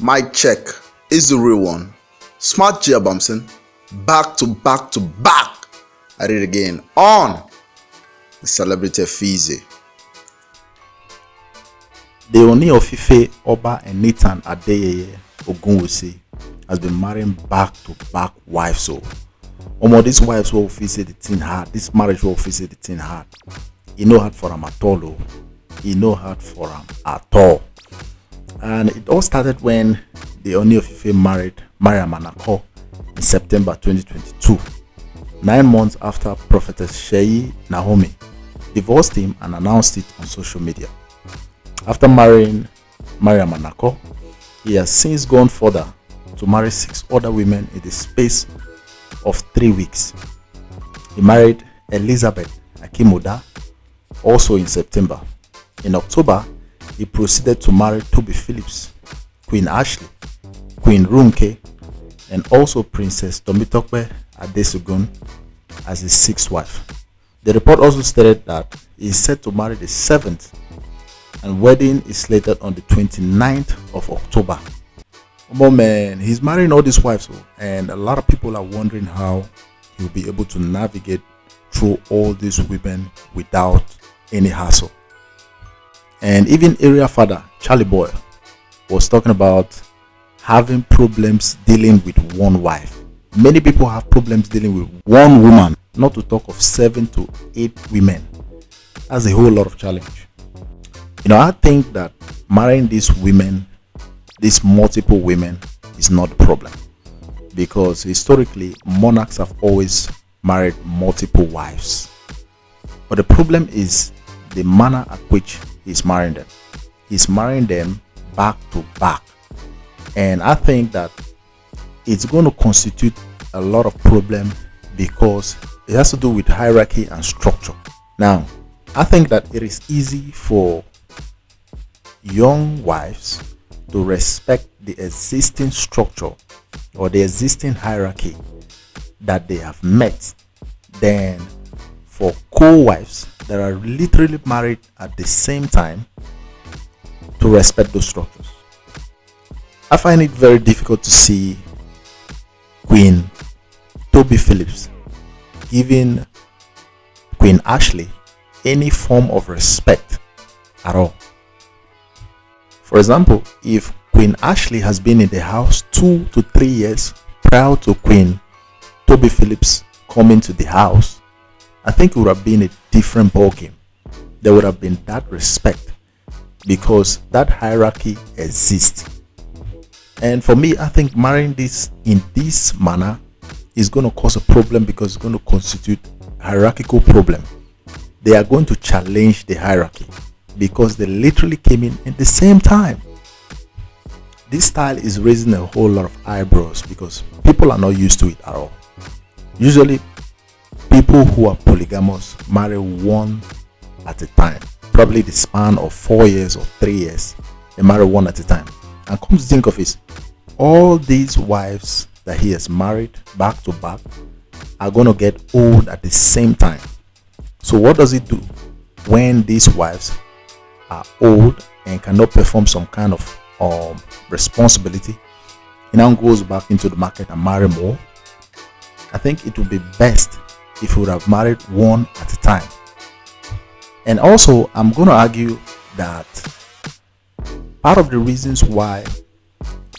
Mic check is the real one. Smart Gia Bumson, back to back to back at it again on the Celebrity Fizi. The Ooni of Ife, Oba and Nathan Adeyeye Ogunwusi has been marrying back to back wives. So, these wives will face the thing hard. This marriage will face the thing hard. He no hard for him at all. He no hard for him at all. And it all started when the Ooni of Ife married Mariam Anako in September 2022, 9 months after Prophetess Sheyi Naomi divorced him and announced it on social media. After marrying Mariam Anako, he has since gone further to marry 6 other women in the space of 3 weeks. He married Elizabeth Akimoda also in September. In October, he proceeded to marry Toby Phillips, Queen Ashley, Queen Runke, and also Princess Tomitokpe Adesogun as his 6th wife. The report also stated that he is set to marry the 7th, and wedding is slated on the 29th of October. But man, he's marrying all these wives, and a lot of people are wondering how he'll be able to navigate through all these women without any hassle. And even area father Charlie Boy was talking about having problems dealing with one wife. Many people have problems dealing with one woman, not to talk of 7 to 8 women. That's a whole lot of challenge. I think that marrying these women, these multiple women, is not the problem, because historically monarchs have always married multiple wives. But the problem is the manner at which he's marrying them. He's marrying them back to back, and I think that it's going to constitute a lot of problem because it has to do with hierarchy and structure. Now, I think that it is easy for young wives to respect the existing structure or the existing hierarchy that they have met than for co-wives that are literally married at the same time to respect those structures. I find it very difficult to see Queen Toby Phillips giving Queen Ashley any form of respect at all. For example, if Queen Ashley has been in the house 2 to 3 years prior to Queen Toby Phillips coming to the house, I think it would have been a different ballgame. There would have been that respect because that hierarchy exists. And for me, I think marrying this in this manner is going to cause a problem because it's going to constitute a hierarchical problem. They are going to challenge the hierarchy because they literally came in at the same time. This style is raising a whole lot of eyebrows because people are not used to it at all. Usually, people who are polygamous marry one at a time. Probably the span of 4 years or 3 years, they marry one at a time. And come to think of it, all these wives that he has married back to back are going to get old at the same time. So what does it do when these wives are old and cannot perform some kind of responsibility? He now goes back into the market and marry more. I think it would be best if he would have married one at a time. And also, I'm going to argue that part of the reasons why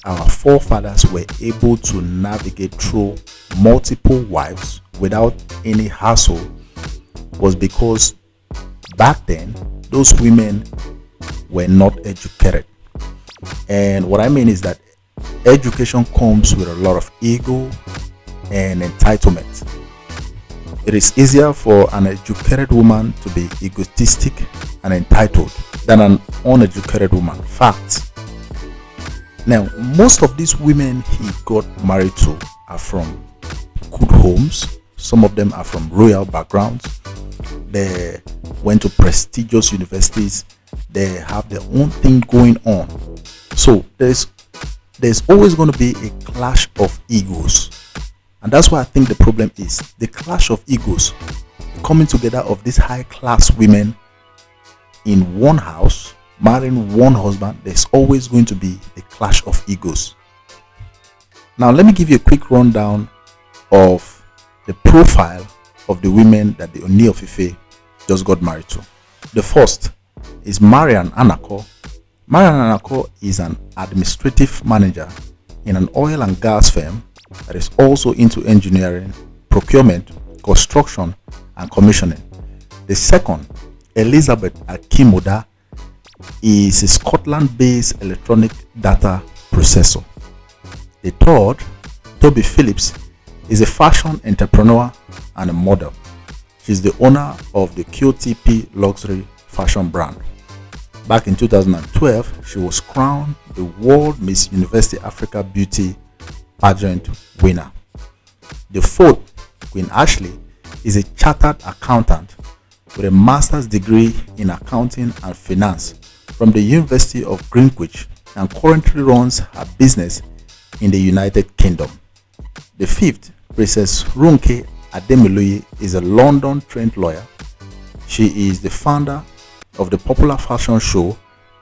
our forefathers were able to navigate through multiple wives without any hassle was because back then those women were not educated. And what I mean is that education comes with a lot of ego and entitlement. It is easier for an educated woman to be egotistic and entitled than an uneducated woman. Fact. Now, most of these women he got married to are from good homes. Some of them are from royal backgrounds. They went to prestigious universities. They have their own thing going on. So there's always going to be a clash of egos. And that's why I think the problem is the clash of egos, the coming together of these high class women in one house, marrying one husband. There's always going to be a clash of egos. Now, let me give you a quick rundown of the profile of the women that the Ooni of Ife just got married to. The first is Marian Anako. Marian Anako is an administrative manager in an oil and gas firm that is also into engineering, procurement, construction, and commissioning. The second, Elizabeth Akimoda, is a Scotland-based electronic data processor. The third, Toby Phillips, is a fashion entrepreneur and a model. She's the owner of the QTP luxury fashion brand. Back in 2012, she was crowned the World Miss University Africa Beauty pageant winner. The fourth, Queen Ashley, is a chartered accountant with a master's degree in accounting and finance from the University of Greenwich and currently runs her business in the United Kingdom. The fifth, Princess Runke Ademiloye, is a London-trained lawyer. She is the founder of the popular fashion show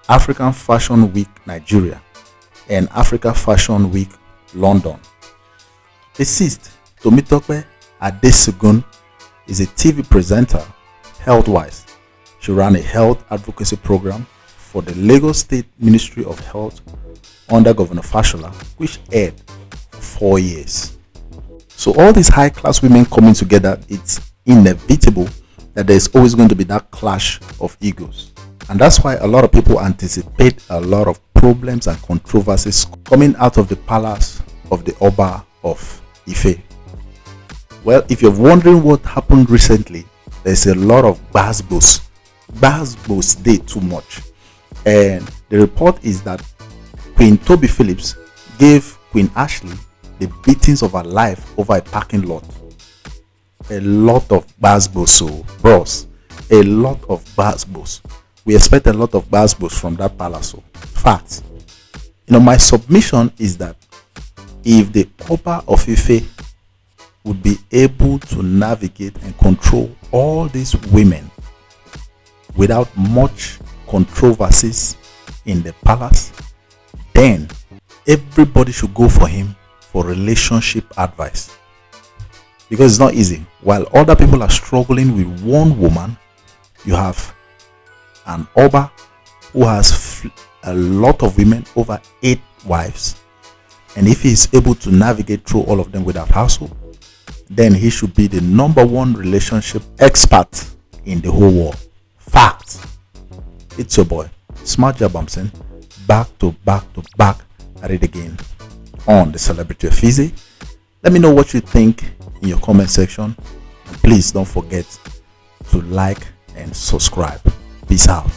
African Fashion Week Nigeria and Africa Fashion Week London. The sixth, Tomitope Adesugun, is a TV presenter, health-wise. She ran a health advocacy program for the Lagos State Ministry of Health under Governor Fashola, which aired for 4 years. So all these high-class women coming together, it's inevitable that there's always going to be that clash of egos. And that's why a lot of people anticipate a lot of problems and controversies coming out of the palace of the Oba of Ife. Well, if you're wondering what happened recently, there's a lot of basbos. Basbos did too much. And the report is that Queen Toby Phillips gave Queen Ashley the beatings of her life over a parking lot. A lot of basbos, so bros, a lot of basbos. We expect a lot of basbos from that palace. So facts. My submission is that if the Oba of Ife would be able to navigate and control all these women without much controversies in the palace, then everybody should go for him for relationship advice, because it's not easy. While other people are struggling with one woman, you have an Oba who has a lot of women, over 8 wives, and if he is able to navigate through all of them without hassle, then he should be the #1 relationship expert in the whole world. Fact. It's your boy, Smart Jabamson, back to back at it again on the Celebrity of Fizzy. Let me know what you think in your comment section. And please don't forget to like and subscribe. Peace out.